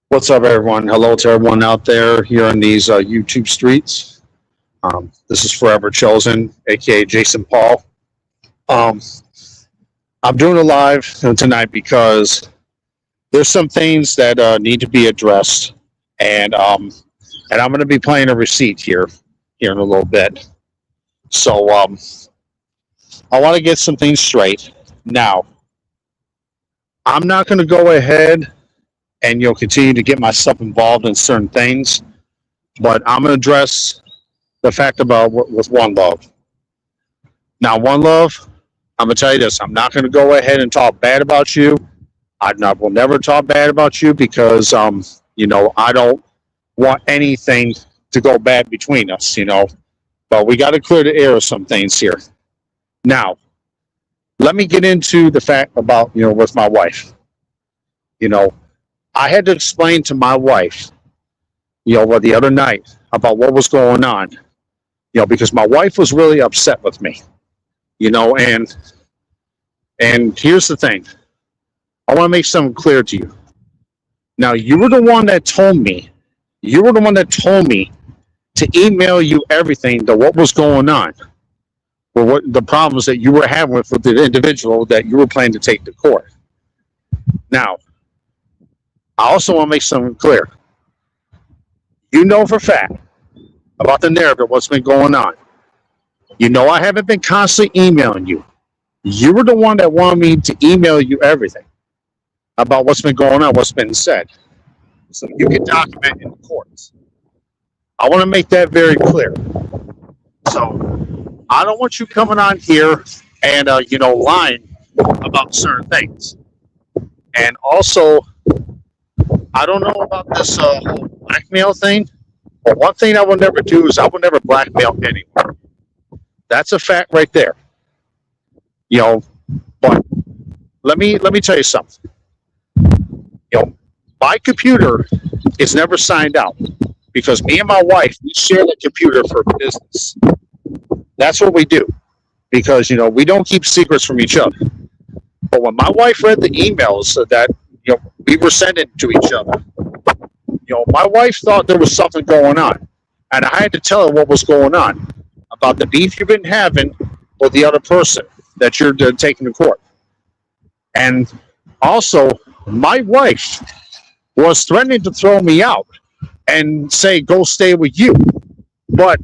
What's up, everyone? Hello to everyone out there here on these YouTube streets. This is Forever Chosen, aka Jason Paul. Um, I'm doing a live tonight because there's some things that need to be addressed, and I'm going to be playing a receipt here in a little bit. So I want to get some things straight. Now, I'm not going to go ahead and continue to get myself involved in certain things, but I'm going to address the fact about with One Love. Now, One Love, I'm gonna tell you this: I'm not gonna go ahead and talk bad about you. Will never talk bad about you because I don't want anything to go bad between us. But we got to clear the air of some things here. Now, let me get into the fact about with my wife. You know, I had to explain to my wife, the other night about what was going on. Because my wife was really upset with me. And here's the thing. I want to make something clear to you. Now, you were the one that told me. You were the one that told me to email you everything to what was going on, or what the problems that you were having with the individual that you were planning to take to court. Now, I also want to make something clear. You know for a fact about the narrative, what's been going on. I haven't been constantly emailing you. You were the one that wanted me to email you everything about what's been going on, what's been said, so you can document in the courts. I want to make that very clear. So I don't want you coming on here and lying about certain things. And also, I don't know about this whole blackmail thing. But one thing I will never do is I will never blackmail anyone. That's a fact right there. But let me tell you something. My computer is never signed out because me and my wife, we share the computer for business. That's what we do because we don't keep secrets from each other. But when my wife read the emails that we were sending to each other, my wife thought there was something going on, and I had to tell her what was going on about the beef you've been having with the other person that you're taking to court. And also, my wife was threatening to throw me out and say, go stay with you. But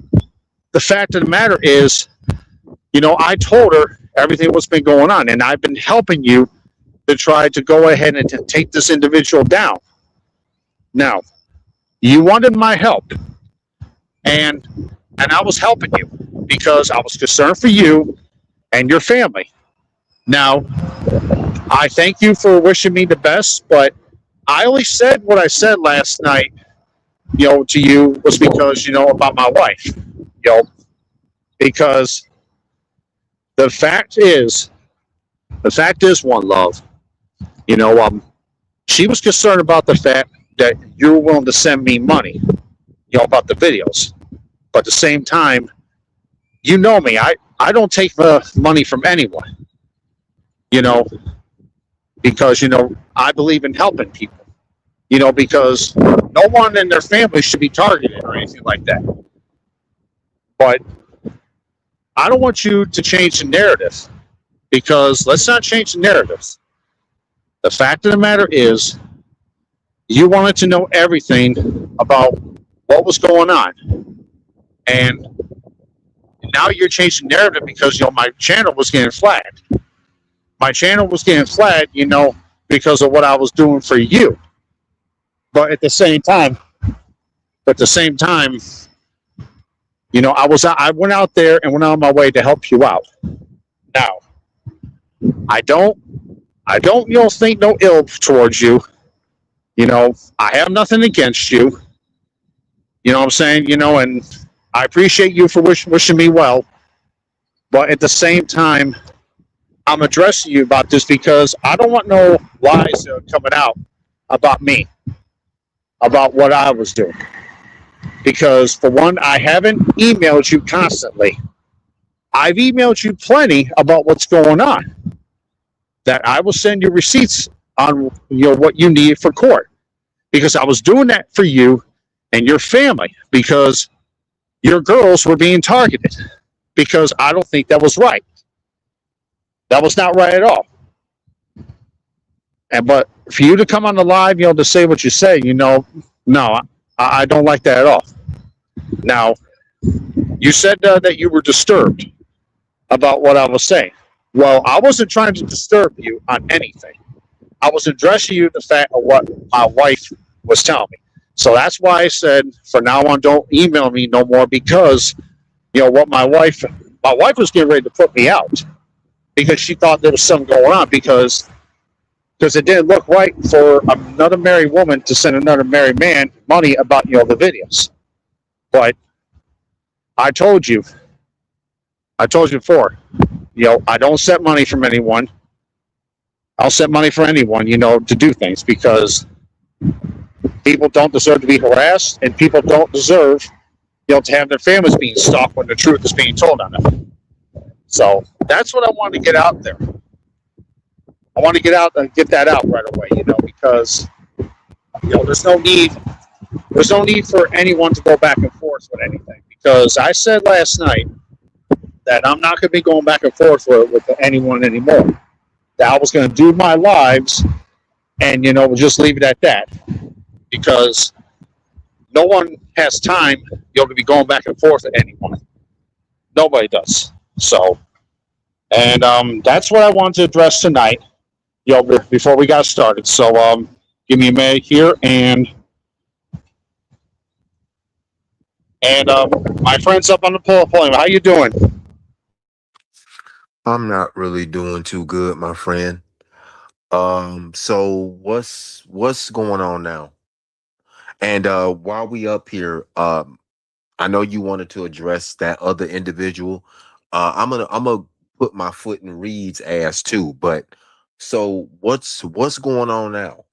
the fact of the matter is, I told her everything what's been going on, and I've been helping you to try to go ahead and to take this individual down. Now, you wanted my help, and I was helping you because I was concerned for you and your family. Now, I thank you for wishing me the best, but I only said what I said last night, to you was because, about my wife, because the fact is, One Love, she was concerned about the fact that you were willing to send me money, about the videos. But at the same time, you know me, I don't take money from anyone, because, I believe in helping people, because no one in their family should be targeted or anything like that. But I don't want you to change the narrative because let's not change the narratives. The fact of the matter is, you wanted to know everything about what was going on. And now you're changing the narrative because, my channel was getting flagged. My channel was getting flagged, because of what I was doing for you. But at the same time, I went out there and went on my way to help you out. Now, I don't, think no ill towards you. I have nothing against you. You know what I'm saying? And I appreciate you for wishing me well. But at the same time, I'm addressing you about this because I don't want no lies coming out about me, about what I was doing. Because, for one, I haven't emailed you constantly. I've emailed you plenty about what's going on. That I will send you receipts on what you need for court. because I was doing that for you and your family because your girls were being targeted because I don't think that was right. That was not right at all. And but for you to come on the live, to say what you say, no, I don't like that at all. Now, you said that you were disturbed about what I was saying. Well, I wasn't trying to disturb you on anything. I was addressing you the fact of what my wife was telling me. So that's why I said, from now on, don't email me no more because what my wife was getting ready to put me out because she thought there was something going on because it didn't look right for another married woman to send another married man money about the videos. But I told you, before, I don't set money from anyone. I'll set money for anyone, to do things because people don't deserve to be harassed and people don't deserve, to have their families being stalked when the truth is being told on them. So that's what I want to get out there. I want to get out and get that out right away, because there's no need for anyone to go back and forth with anything. Because I said last night that I'm not going to be going back and forth with anyone anymore. That I was going to do my lives, and we'll just leave it at that. Because no one has time, to be going back and forth with anyone. Nobody does. So, and that's what I wanted to address tonight. Before we got started. So, give me a minute here, and my friends up on the podium. How you doing? I'm not really doing too good, my friend. So what's going on now? And while we up here, I know you wanted to address that other individual. I'm gonna put my foot in Reed's ass too. But so what's going on now?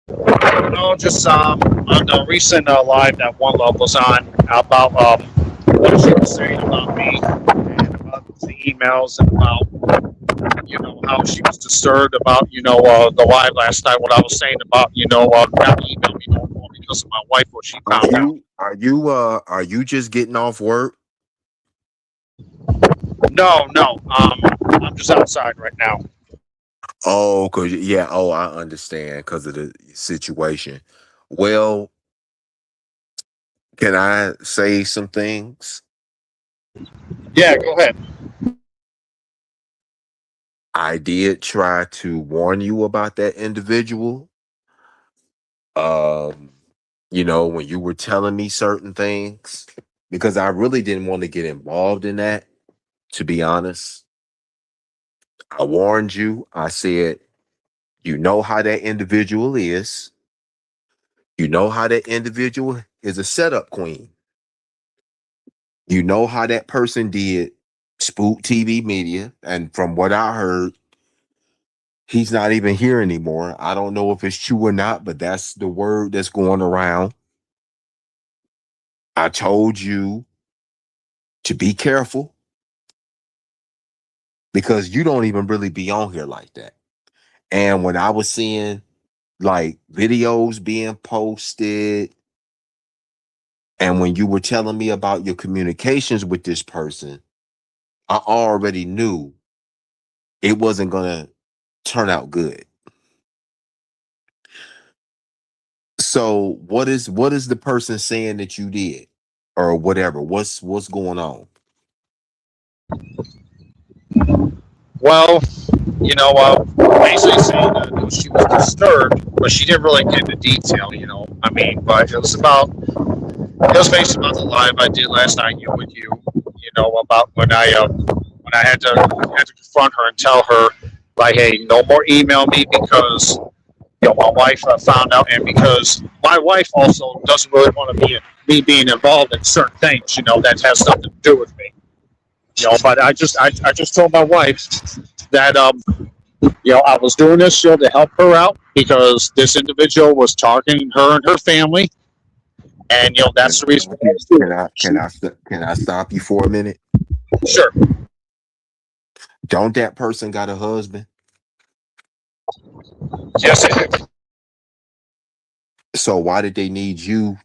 No, just on the recent live that Oneluv was on about what she was saying about me and about the emails and about how she was disturbed about the live last night. What I was saying about not email me no more because of my wife, what she Are found out. you just getting off work? No, no, I'm just outside right now. Oh, cause yeah, oh, I understand because of the situation. Well, can I say some things? Yeah, go ahead. I did try to warn you about that individual. Um, when you were telling me certain things, because I really didn't want to get involved in that, to be honest. I warned you. I said, you know how that individual is. You know how that individual is a setup queen. You know how that person did Spook TV Media. And from what I heard, he's not even here anymore. I don't know if it's true or not, but that's the word that's going around. I told you to be careful because you don't even really be on here like that. And when I was seeing like videos being posted, and when you were telling me about your communications with this person, I already knew it wasn't going to turn out good. So what is the person saying that you did or whatever? What's going on? Well, basically saying that she was disturbed, but she didn't really get into detail. I mean, but it was basically about the live I did last night with you. About when I had to confront her and tell her like, hey, no more email me because my wife found out, and because my wife also doesn't really want to be me being involved in certain things. That has nothing to do with me. But I just told my wife that I was doing this to help her out because this individual was targeting her and her family, and Can that's the I reason stop why I you? was doing Can I it. can I can I stop you for a minute? Sure. Don't that person got a husband? Yes, it is. So why did they need you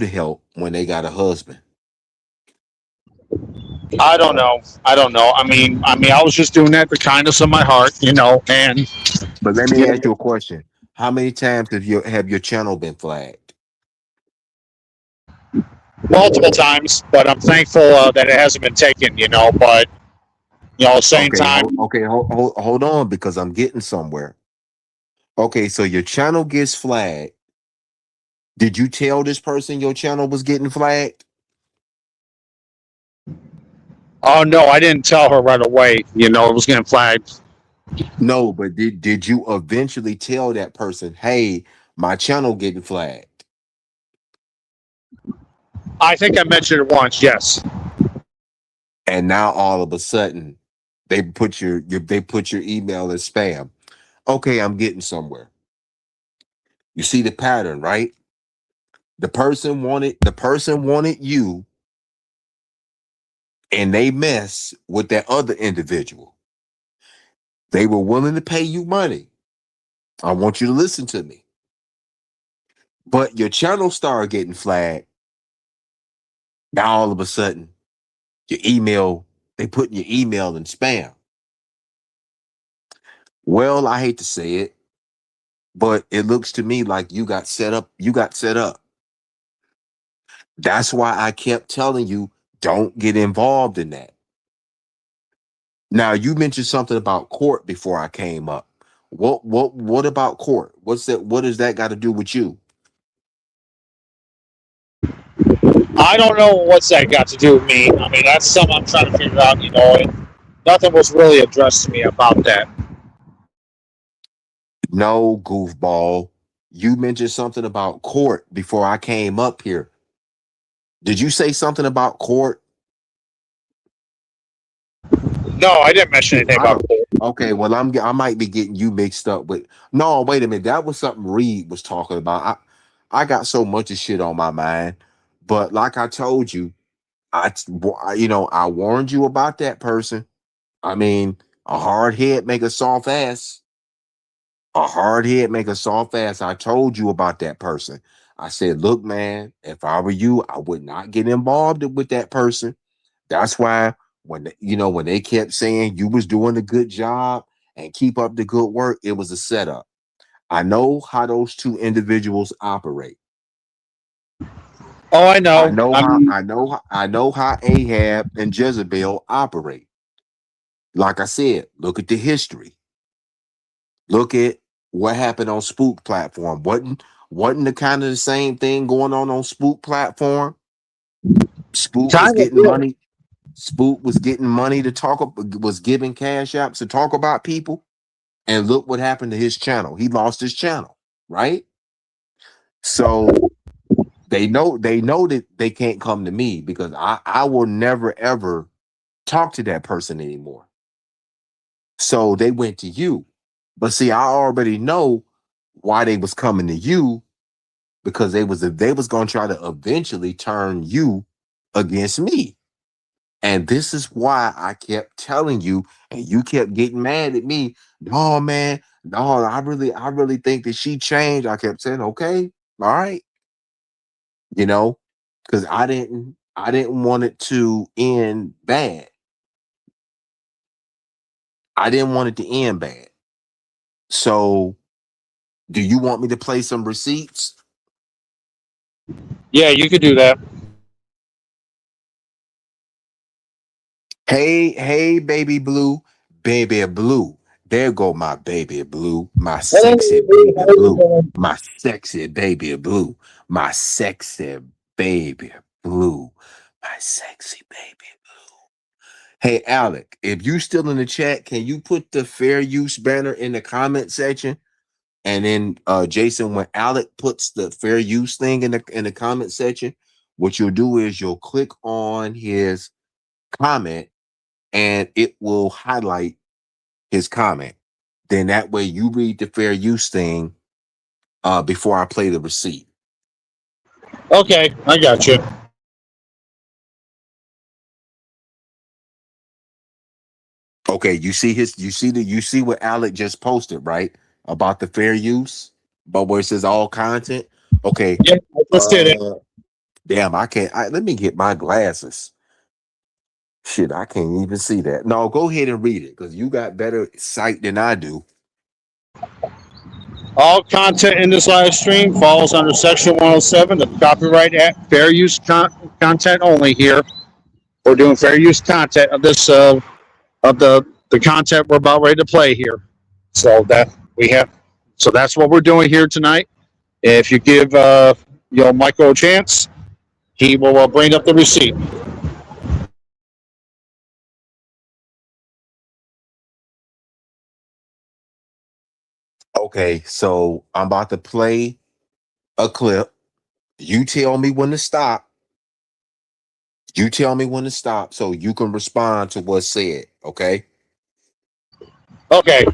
to help when they got a husband? I don't know. I don't know. I was just doing that the kindness of my heart, and But let me you ask know, you a question. How many times have your channel been flagged? multiple times. But I'm thankful that it hasn't been taken. But at the same time, Hold on because I'm getting somewhere. Okay, so your channel gets flagged. Did you tell this person your channel was getting flagged? oh no, I didn't tell her right away. It was getting flagged. No, but did you eventually tell that person, hey, my channel getting flagged? I think I mentioned it once. Yes. And now all of a sudden they put your email as spam. Okay, I'm getting somewhere. You see the pattern, right? The person wanted you and they mess with that other individual. They were willing to pay you money. I want you to listen to me. But your channel started getting flagged. Now all of a sudden, your email, they put your email in spam. Well, I hate to say it, but it looks to me like you got set up. You got set up. That's why I kept telling you, don't get involved in that. Now you mentioned something about court before I came up. What about court? What's that? What does that got to do with you? I don't know what's that got to do with me. That's something I'm trying to figure out. And nothing was really addressed to me about that. No, goofball. You mentioned something about court before I came up here. Did you say something about court? No, I didn't mention anything I about don't. court. Okay, well, I might be getting you mixed up with. No, wait a minute. That was something Reed was talking about. I got so much of shit on my mind, but like I told you, I warned you about that person. I mean, a hard head make a soft ass. A hard head make a soft ass. I told you about that person. I said, look, man, if I were you, I would not get involved with that person. That's why when they kept saying you was doing a good job and keep up the good work, it was a setup. I know how those two individuals operate. Oh, I I know. know how I know how Ahab and Jezebel operate. Like I said, look at the history. Look at what happened on Spook platform. Wasn't the kind of the same thing going on Spook platform? Spook was Kind of. getting money. Spook was getting money to talk was giving cash apps to talk about people. And look what happened to his channel. He lost his channel, right? So they know that they can't come to me because I will never ever talk to that person anymore. So they went to you. But see, I already know why they was coming to you because they was going to try to eventually turn you against me. And this is why I kept telling you, and you kept getting mad at me. No, man, no, I really think that she changed. I kept saying, okay, all right, because I didn't want it to end bad. I didn't want it to end bad. So, do you want me to play some receipts? Yeah, you could do that. Hey, baby blue, baby blue. There go my baby blue, my Hello, sexy Avery. baby How are you blue, doing? my sexy baby blue, my sexy baby blue, my sexy baby. Hey, Alec, if you still in the chat, can you put the fair use banner in the comment section? And then Jason, when Alec puts the fair use thing in the comment section, what you'll do is you'll click on his comment and it will highlight his comment. Then that way you read the fair use thing before I play the receipt. Okay, I got you. Okay, you see what Alec just posted, right? About the fair use. but where it says all content. Okay. Yeah, I just did it. Uh, damn, I can't. Let me get my glasses. Shit, I can't even see that. No, go ahead and read it because you got better sight than I do. All content in this live stream falls under Section 107 of the Copyright Act. Fair use content only here. We're doing fair use content of this of the content we're about ready to play here. So that we have. So that's what we're doing here tonight. If you give Michael a chance, he will bring up the receipt. Okay, so I'm about to play a clip. You tell me when to stop. You tell me when to stop so you can respond to what's said. Okay. Okay.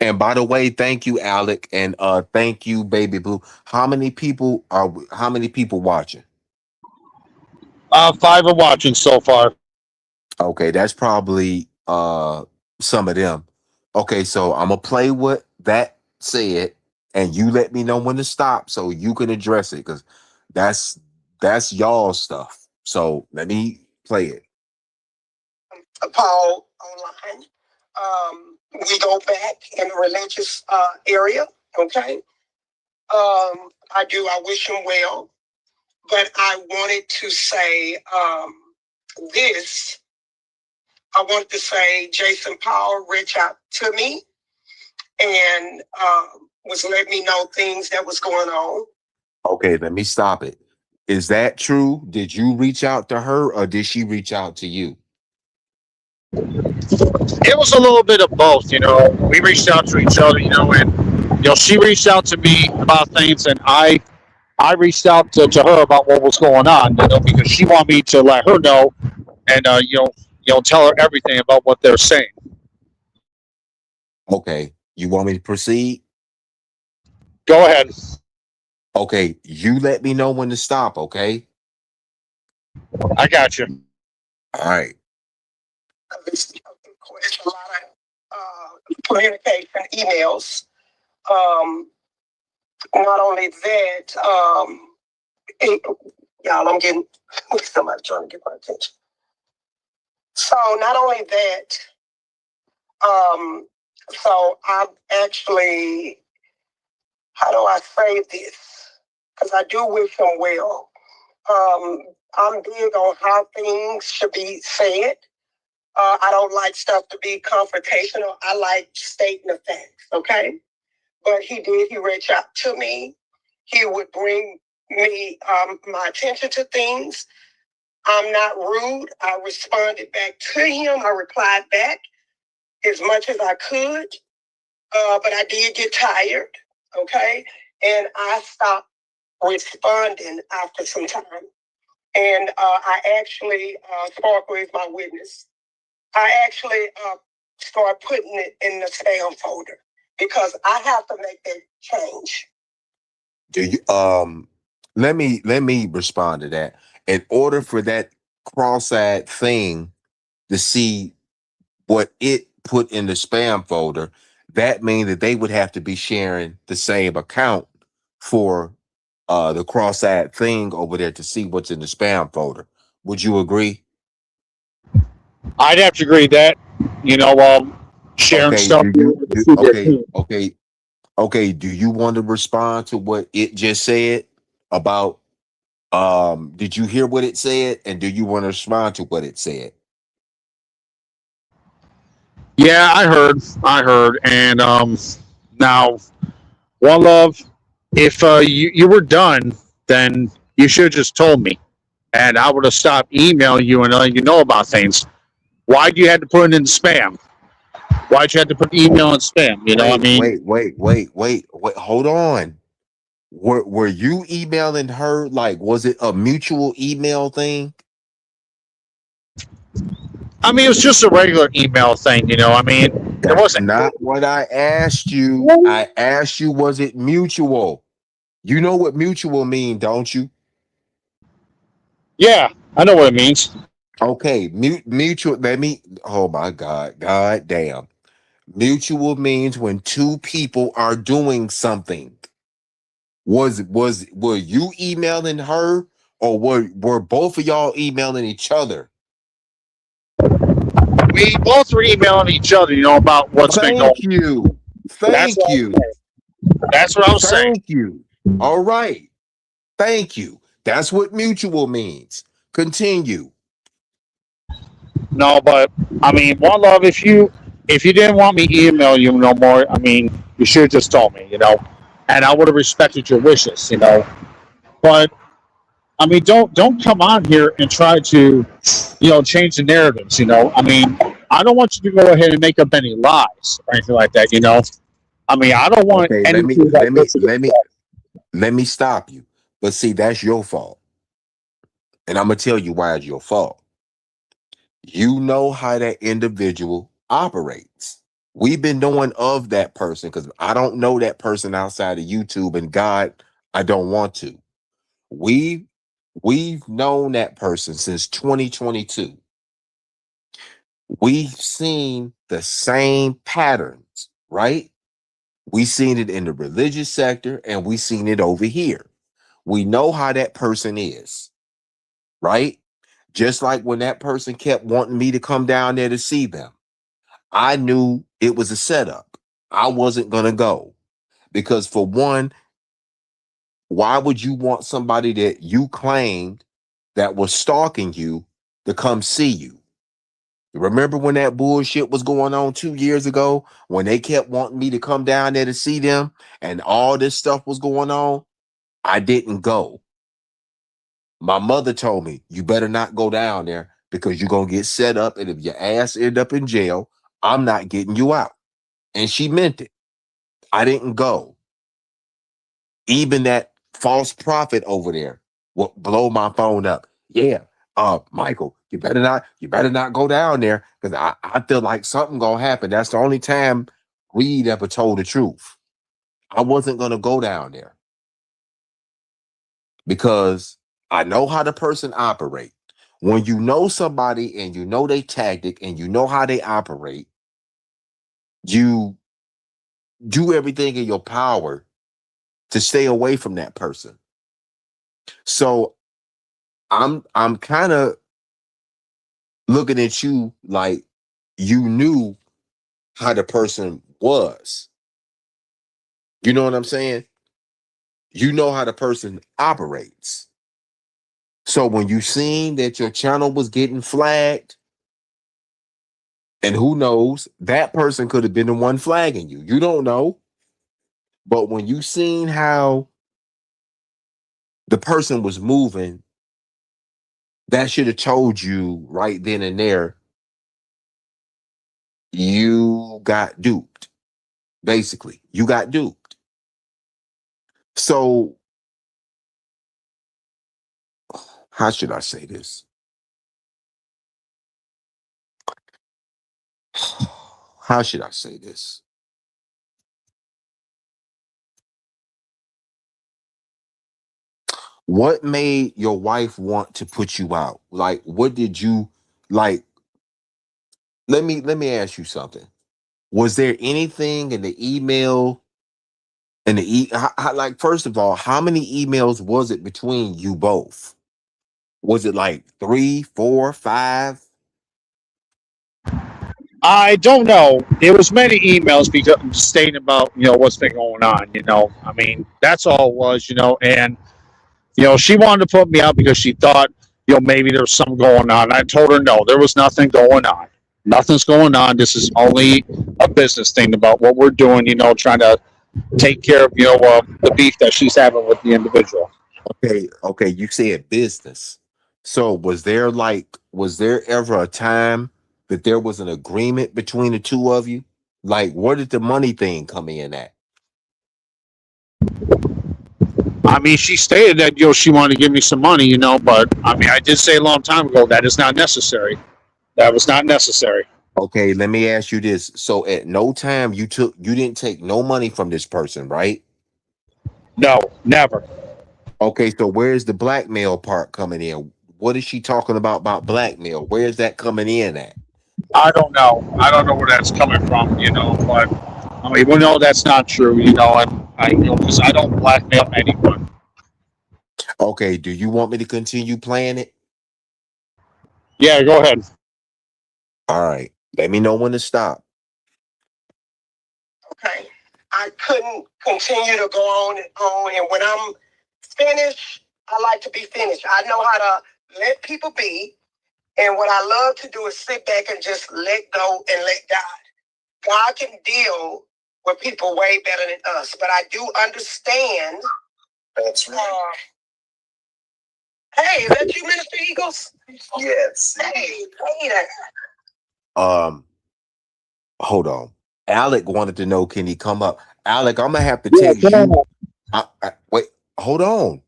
And by the way, thank you, Alec, and thank you, Baby Blue. How many people watching? Five are watching so far. Okay, that's probably some of them. Okay, so I'm gonna play what that said, and you let me know when to stop so you can address it because that's that's y'all stuff. So let me play it. Paul online. We go back in the religious area. Okay. I wish him well, but I wanted to say this. I wanted to say Jason Paul reached out to me and was letting me know things that was going on. Okay, let me stop it. Is that true? Did you reach out to her or did she reach out to you? It was a little bit of both. We reached out to each other. And she reached out to me about things, and I reached out to her about what was going on. Because she wanted me to let her know, and tell her everything about what they're saying. Okay, you want me to proceed? Go ahead. Okay, you let me know when to stop, okay? I got you. All right. It's a lot of communication, emails. Um, Not only that, it, y'all, I'm getting somebody trying to get my attention. So not only that, um, so I've actually, how do I say this? Because I do wish him well. I'm big on how things should be said. I don't like stuff to be confrontational. I like stating the facts, okay? But he reached out to me. He would bring me my attention to things. I'm not rude. I responded back to him. I replied back as much as I could, but I did get tired, okay? And I stopped responding after some time. And I actually, Sparkle is my witness, I actually started putting it in the spam folder because I have to make that change. Do you let me respond to that. In order for that cross-eyed thing to see what it put in the spam folder, that means that they would have to be sharing the same account for the cross-eyed thing over there to see what's in the spam folder. Would you agree? I'd have to agree that sharing Okay, stuff. do you do okay, do you want to respond to what it just said about did you hear what it said and do you want to respond to what it said? Yeah, I heard, and now Onelov, if you were done, then you should have just told me, and I would have stopped emailing you and letting you know about things. Why'd you have to put it in spam? Why'd you have to put email in spam? I Wait, mean, wait, wait, wait, wait, wait. Hold on. Were you emailing her? Like, was it a mutual email thing? it was just a regular email thing. It That's wasn't. not what I asked you. I asked you, was it mutual? You know what mutual mean, don't you? Yeah, I know what it means. Okay, mutual. Let me. Oh my God, God damn. Mutual means when two people are doing something. Were you emailing her, or were both of y'all emailing each other? We both were emailing each other, about what's been going Thank on. you. That's Thank what you. that's what I was saying. Thank you. All right. Thank you. That's what mutual means. Continue. No, but I mean, one love. If you didn't want me to email you no more, I mean, you should have just told me, and I would have respected your wishes. But I mean, don't come on here and try to, change the narratives. I mean, I don't want you to go ahead and make up any lies or anything like that. I mean, I don't want Okay, let me anything like let me this to get let me let me stop you. But see, that's your fault. And I'm gonna tell you why it's your fault. You know how that individual operates. We've been knowing of that person because I don't know that person outside of YouTube, and God, I don't want to. We we've known that person since 2022. We've seen the same patterns, right? We seen it in the religious sector and we seen it over here. We know how that person is, right? Just like when that person kept wanting me to come down there to see them, I knew it was a setup. I wasn't going to go because, for one, why would you want somebody that you claimed that was stalking you to come see you? Remember when that bullshit was going on 2 years ago when they kept wanting me to come down there to see them and all this stuff was going on? I didn't go. My mother told me, you better not go down there because you're going to get set up. And if your ass end up in jail, I'm not getting you out. And she meant it. I didn't go. Even that false prophet over there will blow my phone up. Yeah. Michael, you better not go down there because I feel like something gonna happen. That's the only time Reed ever told the truth. I wasn't gonna go down there because I know how the person operate. When you know somebody and you know they tactic and you know how they operate, you do everything in your power to stay away from that person. So I'm kind of looking at you like you knew how the person was. You know what I'm saying? You know how the person operates. So when you seen that your channel was getting flagged, and who knows, that person could have been the one flagging you. You don't know. But when you seen how the person was moving, that should have told you right then and there, you got duped. Basically, you got duped. So how should I say this? How should I say this? What made your wife want to put you out? Like, what did you like? Let me ask you something. Was there anything in the email like, first of all, how many emails was it between you both? Was it like three, four, five? I don't know. There was many emails because stating about what's been going on. I mean, that's all it was. And she wanted to put me out because she thought maybe there was something going on. I told her no, there was nothing going on. Nothing's going on. This is only a business thing about what we're doing. Trying to take care of the beef that she's having with the individual. Okay, you said business. So was there ever a time that there was an agreement between the two of you? Like, where did the money thing come in at? I mean, she stated that she wanted to give me some money, but I mean, I did say a long time ago that is not necessary. That was not necessary. Okay, let me ask you this. So at no time you didn't take no money from this person, right? No, never. Okay, so where's the blackmail part coming in? What is she talking about blackmail? Where is that coming in at? I don't know. I don't know where that's coming from, but I mean, we know that's not true, and Because I don't blackmail anyone. Okay, do you want me to continue playing it? Yeah, go ahead. All right. Let me know when to stop. Okay. I couldn't continue to go on and on. And when I'm finished, I like to be finished. I know how to let people be. And what I love to do is sit back and just let go and let God. God can deal with people way better than us. But I do understand. That's right. Hey, is that you, Minister Eagles? Yes. Hey, there. Hold on. Alec wanted to know, can he come up? Alec, I'm gonna have to Yeah, text you. Wait, hold on.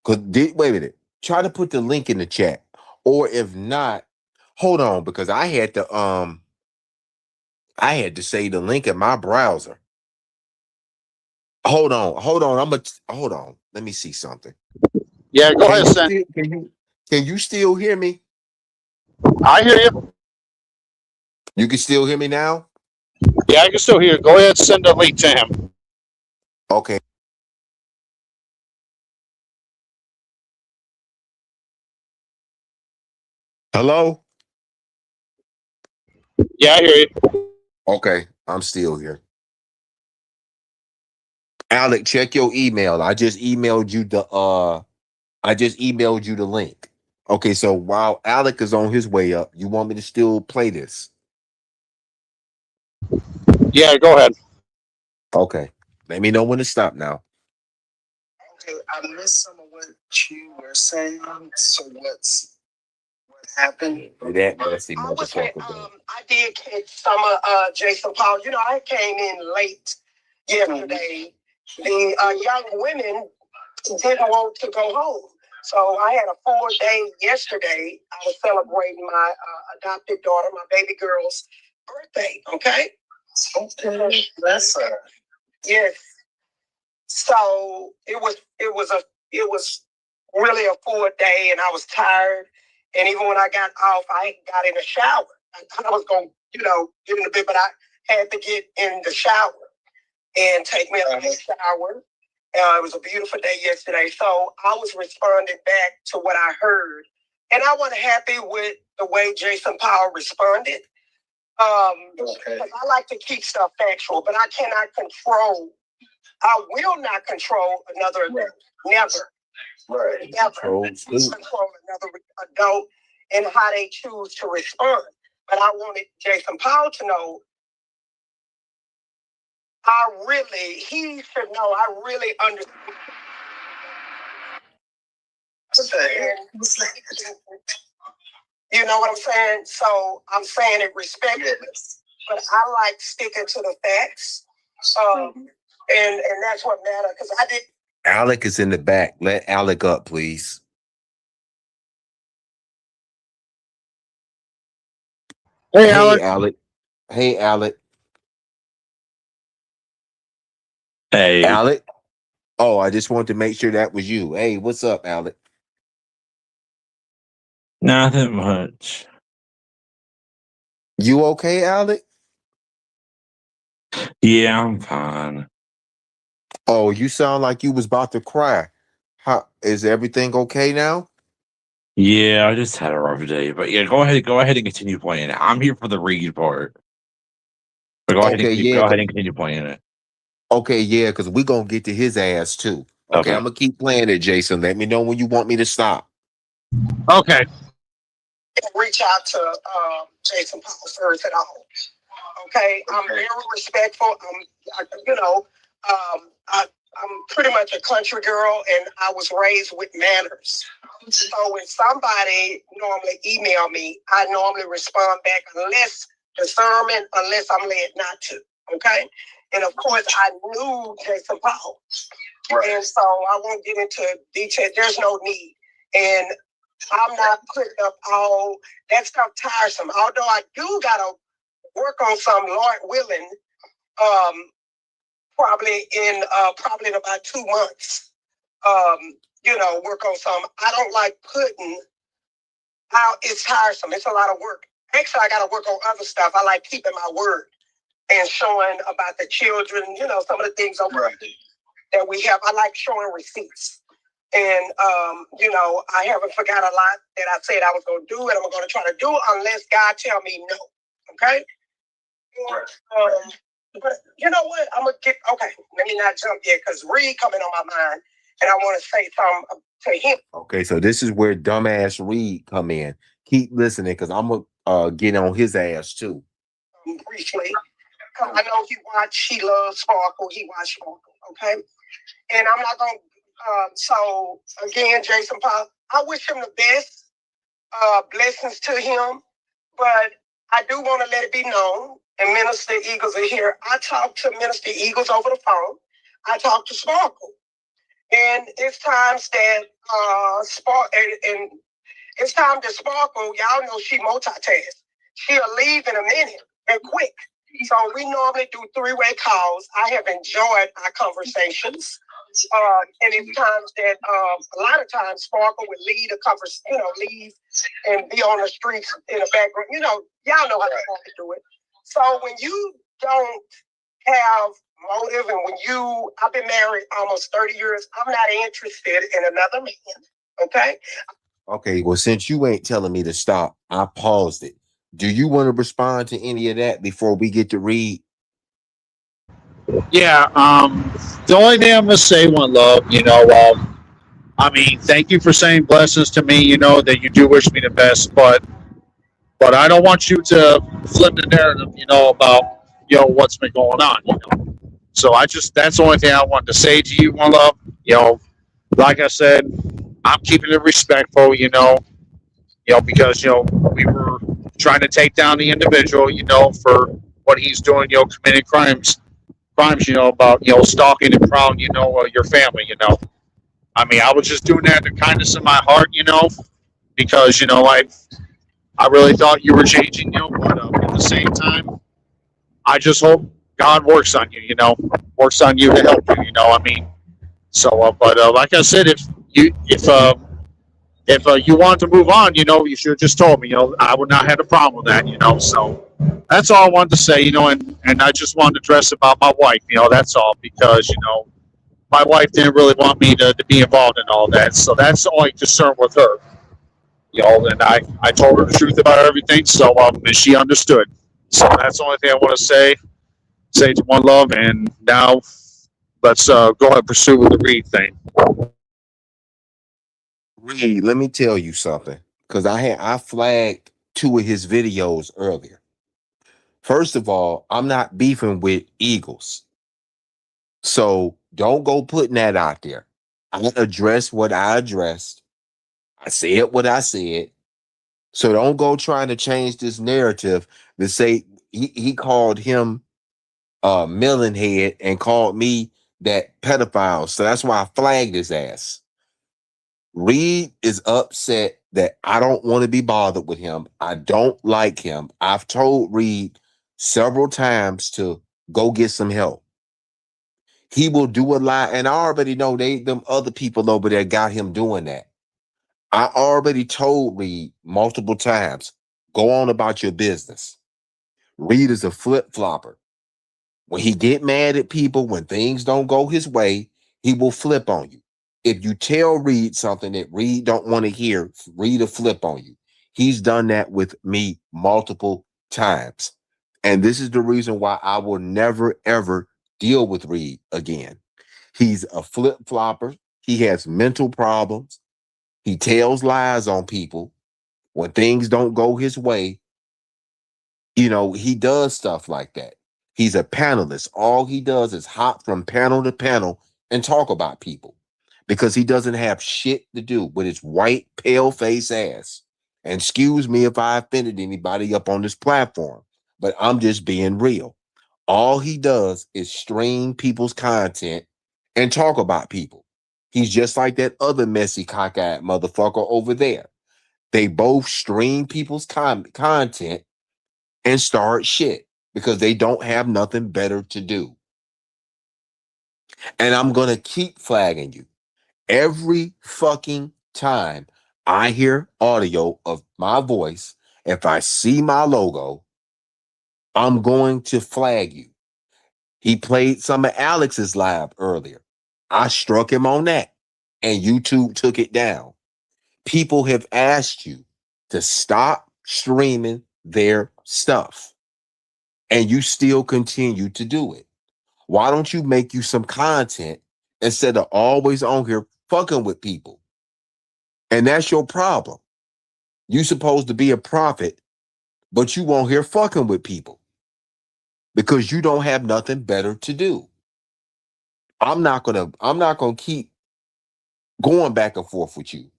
Wait a minute. Try to put the link in the chat. Or if not, hold on, because I had to say the link in my browser. Hold on. Hold on. Let me see something. Yeah, go ahead, Sen. Can you still hear me? I hear you. You can still hear me now? Yeah, I can still hear you. Go ahead, send a link to him. Okay. Hello? Yeah, I hear you. Okay, I'm still here. Alec, check your email. I just emailed you the link. Okay, so while Alec is on his way up, you want me to still play this? Yeah, go ahead. Okay. Let me know when to stop now. Okay, I missed some of what you were saying. So what happened? That messy I was saying, motherfucker. I did catch some of Jason Paul. You know, I came in late yesterday. The young women didn't want to go home. So I had a full day yesterday. I was celebrating my adopted daughter, my baby girl's birthday. Okay. Okay. That's yes. So it was really a full day, and I was tired. And even when I got off, I got in the shower. I thought I was gonna, get in the bed, but I had to get in the shower and take me a nice shower. It was a beautiful day yesterday, so I was responding back to what I heard, and I wasn't happy with the way Jason Powell responded. Okay. I like to keep stuff factual, but I cannot control. I will not control another adult. Never. Right. Never control another adult and how they choose to respond. But I wanted Jason Powell to know he should know I really understand. You know what I'm saying? So I'm saying it respectfully, but I like sticking to the facts. And that's what matters because I did. Alec is in the back. Let Alec up, please. Hey, Hey, Alex. Alec. Hey, Alec. Hey, Alec. Oh, I just wanted to make sure that was you. Hey, what's up, Alec? nothing much. You okay, Alec? Yeah, I'm fine. Oh, you sound like you was about to cry. How is everything okay now? Yeah, I just had a rough day, but yeah, go ahead and continue playing it. I'm here for the read part, but Okay, yeah. go ahead and continue playing it. Okay, yeah, because we're gonna get to his ass too. Okay, Okay. I'm gonna keep playing it, Jason. Let me know when you want me to stop. Okay. Reach out to Jason Powell first at all. Okay, I'm very respectful. I'm pretty much a country girl, and I was raised with manners. So when somebody normally email me, I normally respond back unless I'm led not to. Okay, and of course I knew Jason Powell, and so I won't get into detail. There's no need, and I'm not putting up all that stuff tiresome. Although I do gotta work on some, Lord willing, probably in about 2 months. Work on some. I don't like putting out. It's tiresome. It's a lot of work. Actually, I got to work on other stuff. I like keeping my word. and showing about the children, some of the things over that we have. I like showing receipts. And, I haven't forgot a lot that I said I was going to do and I'm going to try to do unless God tell me no. Okay? But you know what? I'm going to okay, let me not jump yet because Reed coming on my mind and I want to say something to him. Okay, so this is where dumbass Reed come in. Keep listening because I'm going to get on his ass too. Briefly. I know he loves Sparkle. He watched Sparkle, okay? And I'm not going to, so again, Jason Paul, I wish him the best. Blessings to him. But I do want to let it be known, and Minister Eagles are here. I talked to Minister Eagles over the phone. I talked to Sparkle. And it's times that and it's time to Sparkle, y'all know she multitasks. She'll leave in a minute and quick. So we normally do three-way calls. I have enjoyed our conversations. And it's times that a lot of times Sparkle would lead a conversation, leave and be on the streets in the background. Y'all know how to do it. So when you don't have motive and I've been married almost 30 years, I'm not interested in another man. Okay? Okay, well, since you ain't telling me to stop, I paused it. Do you want to respond to any of that before we get to Reed? Yeah. The only thing I'm gonna say, One Love, I mean, thank you for saying blessings to me. You know that you do wish me the best, but I don't want you to flip the narrative. About what's been going on. So that's the only thing I wanted to say to you, One Love. Like I said, I'm keeping it respectful. Because we were trying to take down the individual. For what he's doing. Committing crimes. About stalking and prowling. Your family. I mean, I was just doing that in the kindness of my heart. Because I really thought you were changing. But at the same time, I just hope God works on you. Works on you to help you. I mean, so but like I said, if you want to move on, you should have just told me. I would not have a problem with that. So that's all I wanted to say. And I just wanted to address about my wife. That's all because my wife didn't really want me to be involved in all that. So that's the only concern with her. And I told her the truth about everything. So and she understood. So that's the only thing I want to say to One Love. And now let's go ahead and pursue with the Reed thing. Reed, let me tell you something. Because I flagged 2 of his videos earlier. First of all, I'm not beefing with Eagles. So don't go putting that out there. I addressed what I addressed. I said what I said. So don't go trying to change this narrative to say he called him Millen Head and called me that pedophile. So that's why I flagged his ass. Reed is upset that I don't want to be bothered with him. I don't like him. I've told Reed several times to go get some help. He will do a lot, and I already know them other people over there got him doing that. I already told Reed multiple times, go on about your business. Reed is a flip-flopper. When he get mad at people, when things don't go his way, he will flip on you. If you tell Reed something that Reed don't want to hear, Reed will flip on you. He's done that with me multiple times. And this is the reason why I will never, ever deal with Reed again. He's a flip-flopper. He has mental problems. He tells lies on people. When things don't go his way, he does stuff like that. He's a panelist. All he does is hop from panel to panel and talk about people because he doesn't have shit to do with his white, pale face ass. And excuse me if I offended anybody up on this platform, but I'm just being real. All he does is stream people's content and talk about people. He's just like that other messy cockeyed motherfucker over there. They both stream people's content and start shit because they don't have nothing better to do. And I'm going to keep flagging you. Every fucking time I hear audio of my voice, if I see my logo, I'm going to flag you. He played some of Alex's live earlier. I struck him on that, and YouTube took it down. People have asked you to stop streaming their stuff, and you still continue to do it. Why don't you make you some content instead of always on here fucking with people? And that's your problem. You supposed to be a prophet, but you won't hear fucking with people because you don't have nothing better to do. I'm not gonna keep going back and forth with you.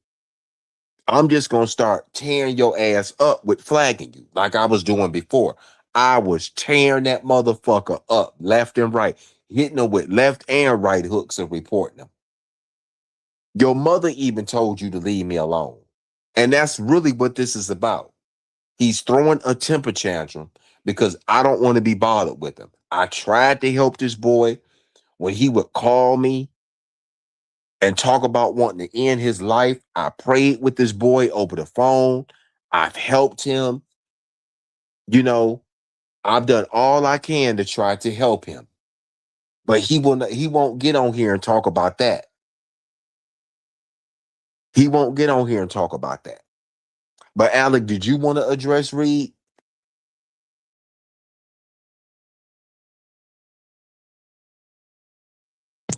I'm just gonna start tearing your ass up with flagging you like I was doing before. I was tearing that motherfucker up left and right, hitting them with left and right hooks and reporting them. Your mother even told you to leave me alone. And that's really what this is about. He's throwing a temper tantrum because I don't want to be bothered with him. I tried to help this boy when he would call me and talk about wanting to end his life. I prayed with this boy over the phone. I've helped him. You know, I've done all I can to try to help him. But he won't get on here and talk about that. He won't get on here and talk about that. But Alec, did you want to address Reed?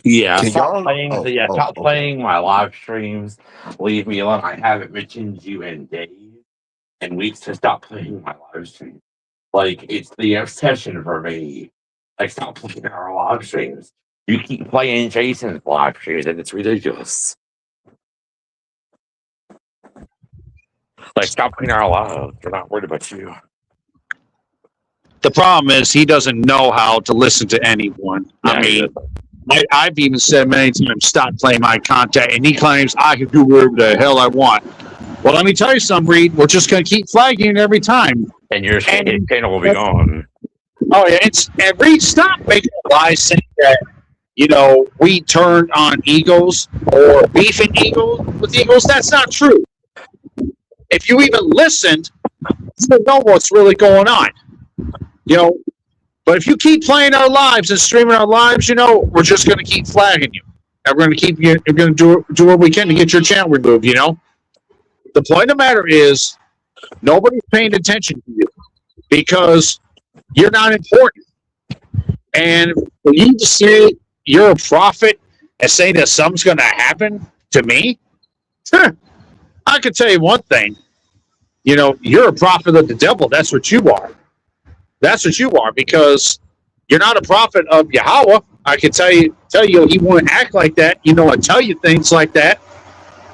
Yeah, Can stop y'all? playing. Stop Okay. playing my live streams. Leave me alone. I haven't mentioned you in days and weeks to stop playing my live stream. Like it's the obsession for me. Like stop playing our live streams. You keep playing Jason's live streams, and it's ridiculous. Like stop playing our live. We're not worried about you. The problem is he doesn't know how to listen to anyone. Yeah, I mean, I've even said many times, stop playing my content, and he claims I can do whatever the hell I want. Well, let me tell you something, Reed. We're just going to keep flagging it every time. and your channel will be gone. Oh, yeah. And Reed, stop making lies saying that, we turned on egos or beefing egos with egos. That's not true. If you even listened, you know what's really going on. But if you keep playing our lives and streaming our lives, we're just going to keep flagging you. And we're going to we're going to do what we can to get your channel removed, The point of the matter is nobody's paying attention to you because you're not important. And for you to say you're a prophet and say that something's going to happen to me, I can tell you one thing. You're a prophet of the devil. That's what you are. That's what you are because you're not a prophet of Yahweh. I can tell you he won't act like that, and tell you things like that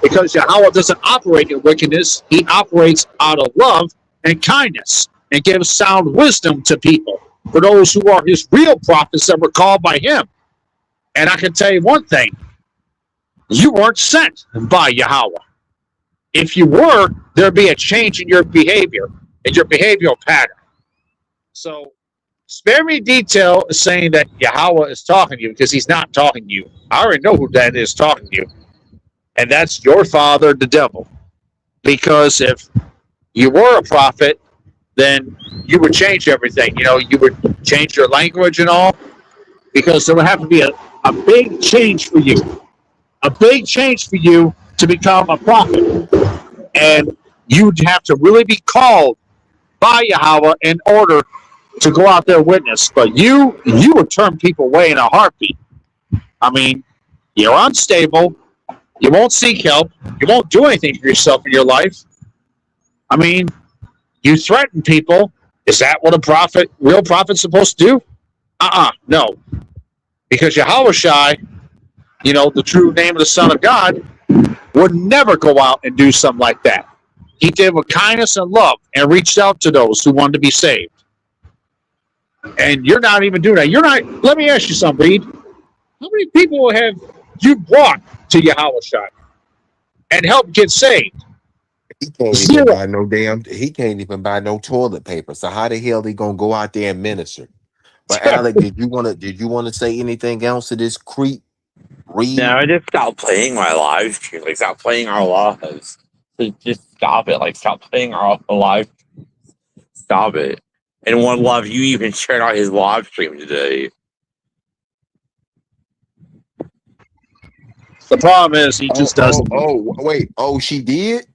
because Yahweh doesn't operate in wickedness. He operates out of love and kindness and gives sound wisdom to people for those who are his real prophets that were called by him. And I can tell you one thing. You weren't sent by Yahweh. If you were, there'd be a change in your behavior and your behavioral pattern. So spare me detail saying that Yahweh is talking to you because he's not talking to you. I already know who that is talking to you. And that's your father, the devil. Because if you were a prophet, then you would change everything. You would change your language and all. Because there would have to be a big change for you. A big change for you to become a prophet. And you'd have to really be called by Yahweh in order to go out there and witness. But you would turn people away in a heartbeat. I mean, you're unstable. You won't seek help. You won't do anything for yourself in your life. I mean, you threaten people. Is that what a real prophet's supposed to do? No. Because Yahweh Shai, the true name of the Son of God, would never go out and do something like that. He did with kindness and love and reached out to those who wanted to be saved. And you're not even doing that. Let me ask you something, Reed. How many people have you brought to Yahweh Shai and helped get saved? He can't even buy no toilet paper. So how the hell he gonna go out there and minister? But Alec, did you want to say anything else to this creep? Reed? No, just stop playing my live stream. Like, stop playing our lives. Just stop it. Like, stop playing our live. Stop it. And Oneluv, you even shared out his live stream today. The problem is he just doesn't. Wait. Oh, she did?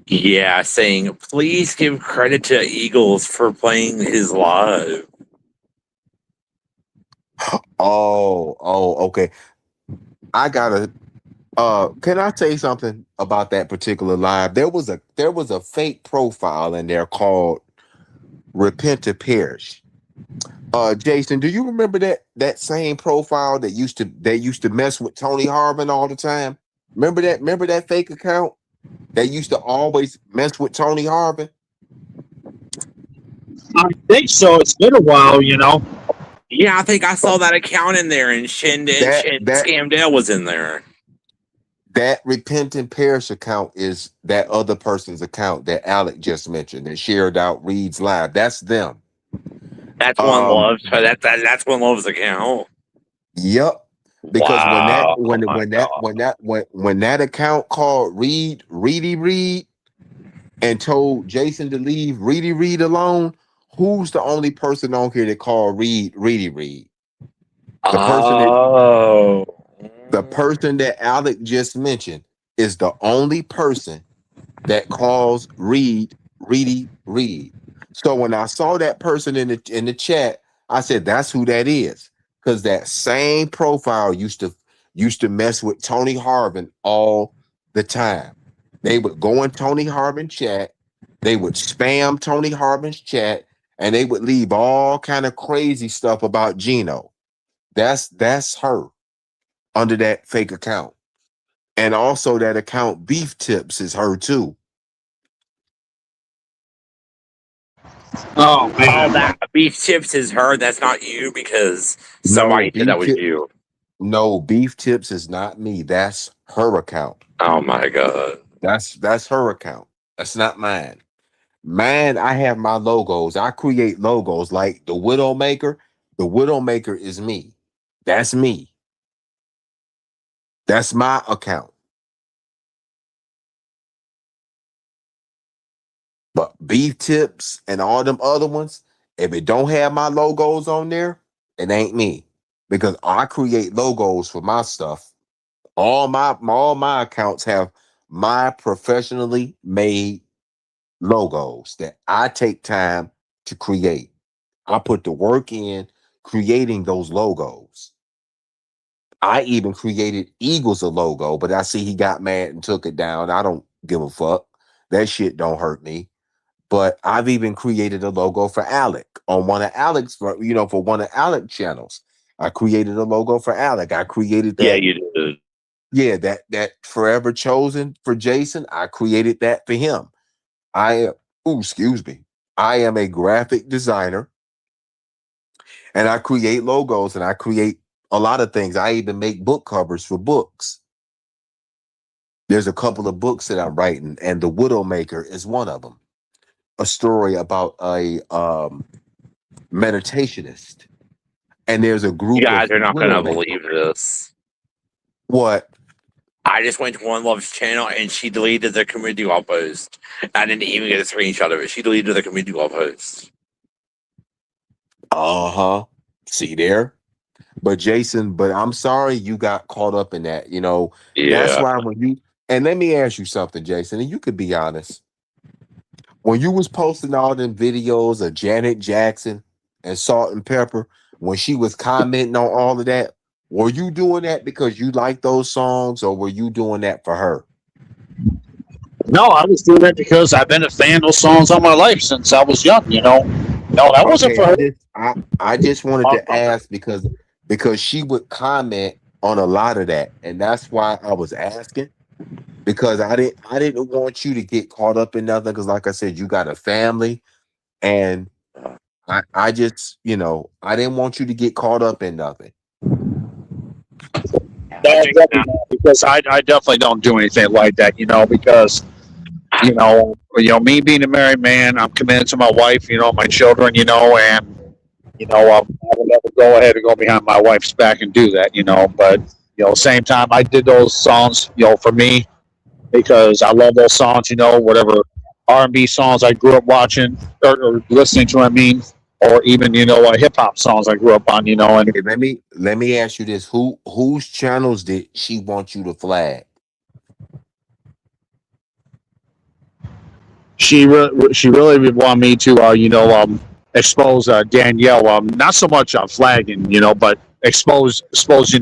Yeah, saying, please give credit to Eagles for playing his live. Okay. I gotta can I say something about that particular live? There was a fake profile in there called Repent to Perish. Jason, do you remember that same profile that used to mess with Tony Harvin all the time? Remember that fake account that used to always mess with Tony Harvin? I think so. It's been a while, Yeah, I think I saw that account in there, and That Scamdale was in there. that Repent and Perish account is that other person's account that Alec just mentioned and shared out Reed's live. That's them. That's Oneluv. So that's Onelov's account. Yep. Because Wow. when that account called Reedy and told Jason to leave Reedy alone, who's the only person on here that called Reedy? The person that Alec just mentioned is the only person that calls Reedy. So when I saw that person in the chat, I said that's who that is, because that same profile used to mess with Tony Harvin all the time. They would go in Tony Harvin chat, they would spam Tony Harvin's chat, and they would leave all kind of crazy stuff about Gino. That's her under that fake account. And also that account Beef Tips is her too. Oh man, that Beef Chips is her. That's not you, because somebody said that was you. No, Beef Tips is not me. That's her account. Oh my god. That's her account. That's not mine. Mine, I have my logos. I create logos like the Widowmaker. The Widowmaker is me. That's me. That's my account. But Beef Tips and all them other ones, if it don't have my logos on there, it ain't me. Because I create logos for my stuff. All my accounts have my professionally made logos that I take time to create. I put the work in creating those logos. I even created Eagles a logo, but I see he got mad and took it down. I don't give a fuck. That shit don't hurt me. But I've even created a logo for Alec on one of Alec's, for one of Alec's channels. I created a logo for Alec. I created that. Yeah, you did. Yeah, that Forever Chosen for Jason. I created that for him. Excuse me. I am a graphic designer, and I create logos, and I create a lot of things. I even make book covers for books. There's a couple of books that I'm writing, and The Widowmaker is one of them. A story about a meditationist, and there's a group. You guys are not going to Widowmaker. believe this. What? I just went to Onelov's channel and she deleted the community wall post. I didn't even get a screenshot of it. She deleted the community wall post. See there? But Jason, I'm sorry you got caught up in that. Yeah. That's why and let me ask you something, Jason, and you could be honest. When you was posting all them videos of Janet Jackson and Salt and Pepper, when she was commenting on all of that, were you doing that because you like those songs, or were you doing that for her? no, I was doing that because I've been a fan of those songs all my life since I was young. No, that wasn't for her. I just wanted to ask because she would comment on a lot of that, and that's why I was asking. Because I didn't want you to get caught up in nothing. Because, like I said, you got a family, and I just I didn't want you to get caught up in nothing. Because I definitely don't do anything like that. Because me being a married man, I'm committed to my wife. My children. And I would never go ahead and go behind my wife's back and do that. But same time, I did those songs. For me. Because I love those songs, whatever R&B songs I grew up watching or listening to. I mean, or even hip hop songs I grew up on. And Okay, let me ask you this: whose channels did she want you to flag? she really would want me to expose Danielle. Not so much on flagging, but expose those who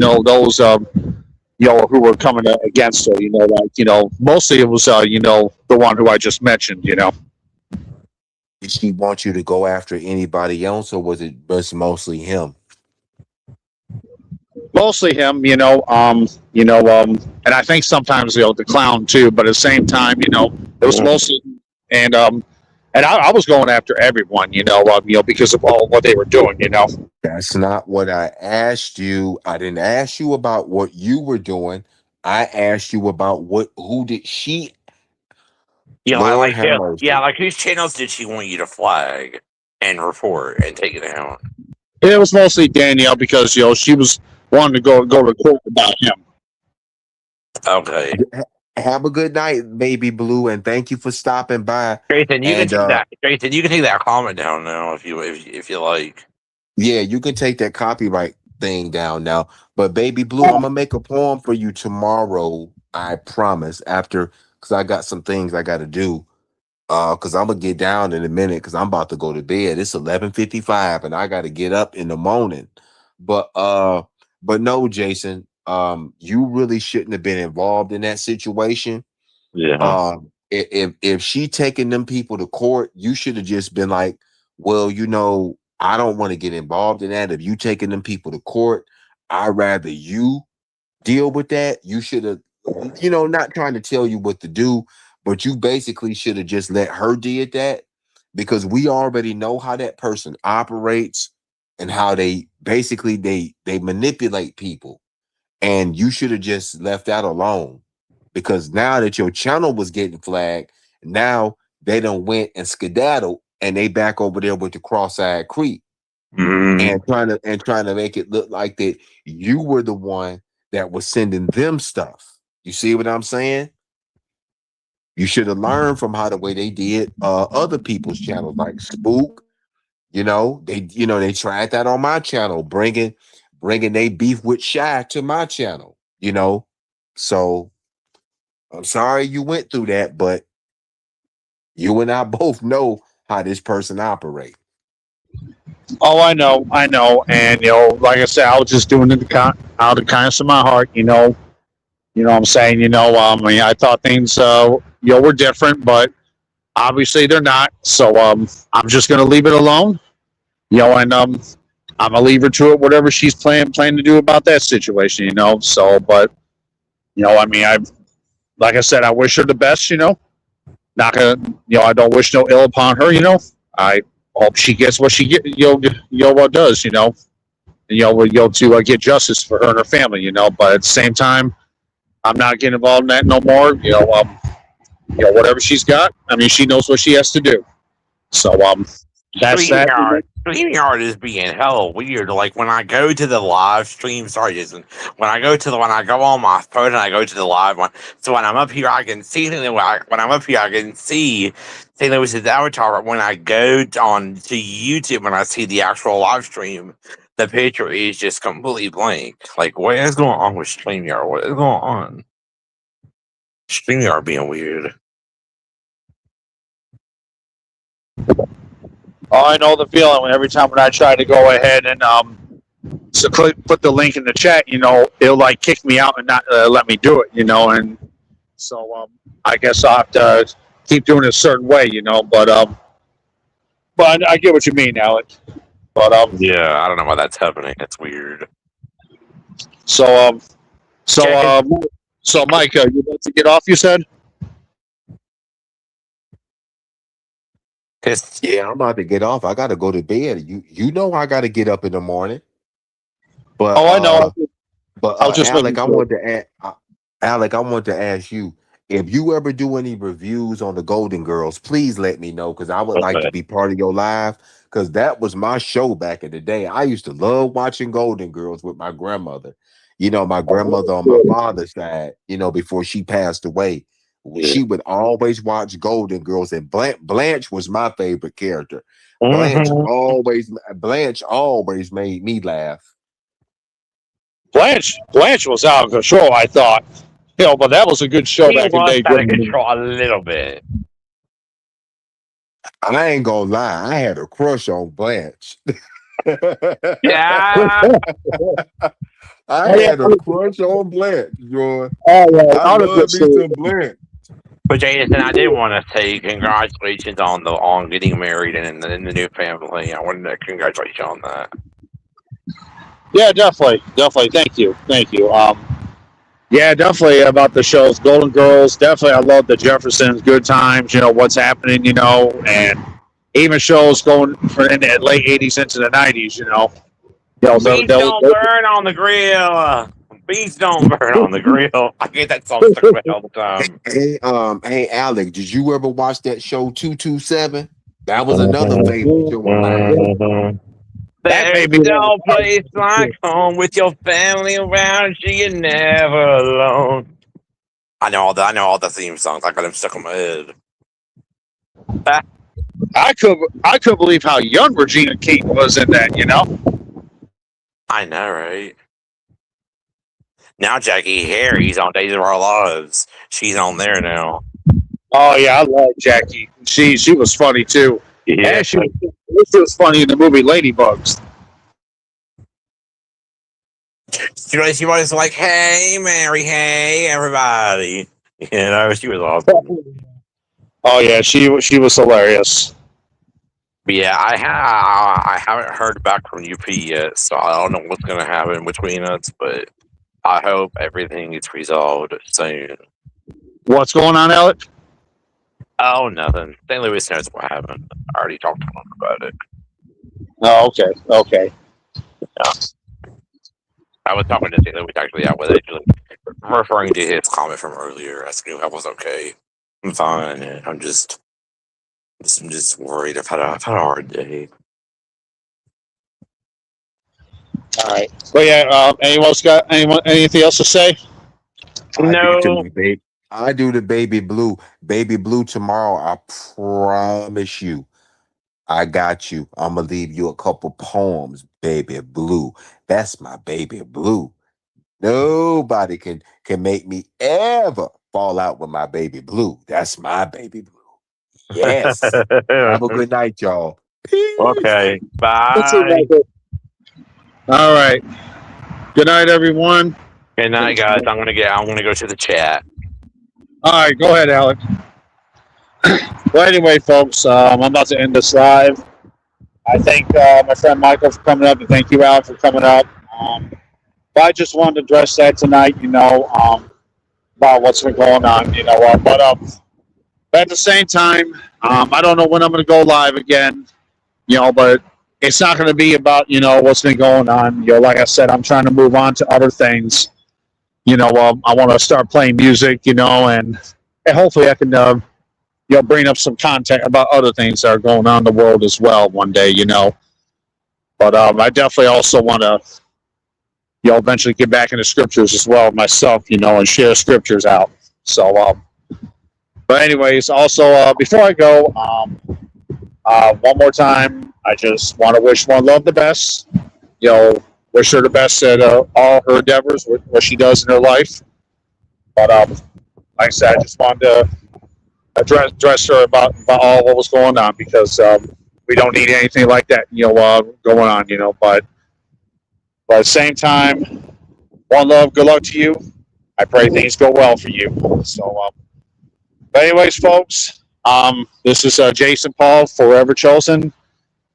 were coming against her. Mostly it was the one who I just mentioned. Did she want you to go after anybody else, or was it just mostly him? Mostly him. And I think sometimes the clown too. But at the same time, it was mostly and I was going after everyone. Because of all what they were doing. That's not what I asked you. I didn't ask you about what you were doing. I asked you about who did she, Yeah, Lord have yeah, mercy. like whose channels did she want you to flag and report and take it down? It was mostly Danielle because she was wanting to go to court about him. Okay, Have a good night, baby blue, and thank you for stopping by. Jason, you can And take that. Jason, you can take that comment down now if you like. yeah, you can take that copyright thing down now. But baby blue, I'm gonna make a poem for you tomorrow. I promise. After, because I got some things I got to do. Because I'm gonna get down in a minute because I'm about to go to bed. It's 11:55 and I gotta get up in the morning. But but no, Jason, you really shouldn't have been involved in that situation. Yeah. If she taking them people to court, you should have just been like, well, I don't want to get involved in that. If you taking them people to court, I'd rather you deal with that. You should have, not trying to tell you what to do, but you basically should have just let her did that because we already know how that person operates and how they basically they manipulate people. And you should have just left that alone because now that your channel was getting flagged, now they done went and skedaddled and they back over there with the cross-eyed creep Mm. and trying to make it look like that you were the one that was sending them stuff. You see what I'm saying? You should have learned from how the way they did other people's channels like Spook. They tried that on my channel, bringing they beef with Shy to my channel. So I'm sorry you went through that, but you and I both know how this person operates. Oh, I know, and like I said, I was just doing it out of the kindness of my heart. What I'm saying. I thought things were different, but obviously they're not. So I'm just gonna leave it alone. And I'm gonna leave her to it, whatever she's planning to do about that situation. So, but I like I said, I wish her the best. Not gonna, I don't wish no ill upon her. I hope she gets what she what does. To get justice for her and her family. But at the same time, I'm not getting involved in that no more. Whatever she's got, I mean, she knows what she has to do. So that's that. StreamYard is being hella weird. Like when I go to the live stream, sorry, Jason. When I go on my phone and I go to the live one, so when I'm up here, I can see St. When I'm up here, I can see St. Louis's avatar. But when I go on to YouTube and I see the actual live stream, the picture is just completely blank. Like what is going on with StreamYard? What is going on? StreamYard being weird. Oh, I know the feeling when every time when I try to go ahead and put the link in the chat, it'll like kick me out and not let me do it, and so I guess I'll have to keep doing it a certain way, but I get what you mean, Alec. But Yeah, I don't know why that's happening. It's weird. so so Mike, you about to get off? You said. Yeah, I'm about to get off. I gotta go to bed. You know I gotta get up in the morning. But Oh, I know. I was just Alec, making sure. Alec, I want to ask you if you ever do any reviews on the Golden Girls, please let me know because I would like to Okay. be part of your live because that was my show back in the day. I used to love watching Golden Girls with my grandmother. My grandmother on my father's side, before she passed away, She would always watch Golden Girls, and Blanche was my favorite character. Mhm. Blanche always made me laugh. Blanche was out of control, I thought. But that was a good show He back in was the day. out of control a little bit. I ain't gonna lie, I had a crush on Blanche. Yeah. I had a crush on Blanche, Joy. Oh, I love me some Blanche. But Jason, I did want to say congratulations on getting married and in the new family. I wanted to congratulate you on that. Yeah, definitely. Thank you. Yeah, definitely about the shows. Golden Girls, definitely. I love the Jeffersons, Good Times. What's happening. And even shows going in the late '80s into the '90s. Beans don't burn on the grill. Beans don't burn on the grill. I get that song stuck in my head all the time. Hey, Alec, did you ever watch that show 227? That was another favorite show of mine. There's no place like home with your family around you. You're never alone. I know all the theme songs. I got them stuck in my head. I could believe how young Regina King was in that. I know, right? Now Jackie Harry's on Days of Our Lives. She's on there now. Oh yeah, I love Jackie. She was funny too. Yeah, And she was funny in the movie Ladybugs. she was like, "Hey, Mary, hey, everybody." She was awesome. Oh yeah, she was hilarious. But yeah, I haven't heard back from UP yet, so I don't know what's gonna happen between us. But I hope everything gets resolved soon. What's going on, Alec? Oh, nothing. St. Louis knows what happened. I already talked to him about it. Oh, okay. Yeah. I was talking to St. Louis actually. I was actually referring to his comment from earlier, asking if I was okay. I'm fine, and I'm just worried. I've had a hard day. All right. But yeah, anything else to say? No. I do the baby blue. Baby blue tomorrow. I promise you. I got you. I'm gonna leave you a couple poems, baby blue. That's my baby blue. Nobody can make me ever fall out with my baby blue. That's my baby blue. Yes. Have a good night, y'all. Peace. Okay. Bye. All right. Good night, everyone. Good night, guys. I'm gonna go to the chat. All right, go ahead, Alec. Well, anyway, folks, I'm about to end this live. I thank my friend Michael for coming up, and thank you, Al, for coming up. But I just wanted to address that tonight, about what's been going on, but at the same time, I don't know when I'm going to go live again, but it's not going to be about, what's been going on. Like I said, I'm trying to move on to other things. I want to start playing music, and hopefully I can, bring up some content about other things that are going on in the world as well one day, But I definitely also want to, eventually get back into scriptures as well myself, and share scriptures out. So, but anyways, also before I go, one more time, I just want to wish Oneluv the best. Wish her the best at all her endeavors, what she does in her life. But like I said, I just wanted to address her about all what was going on, because we don't need anything like that, going on, But at the same time, Oneluv, good luck to you. I pray things go well for you. So, but anyways, folks, this is Jason Paul, Forever Chosen,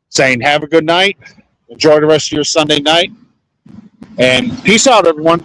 saying have a good night. Enjoy the rest of your Sunday night. And peace out, everyone.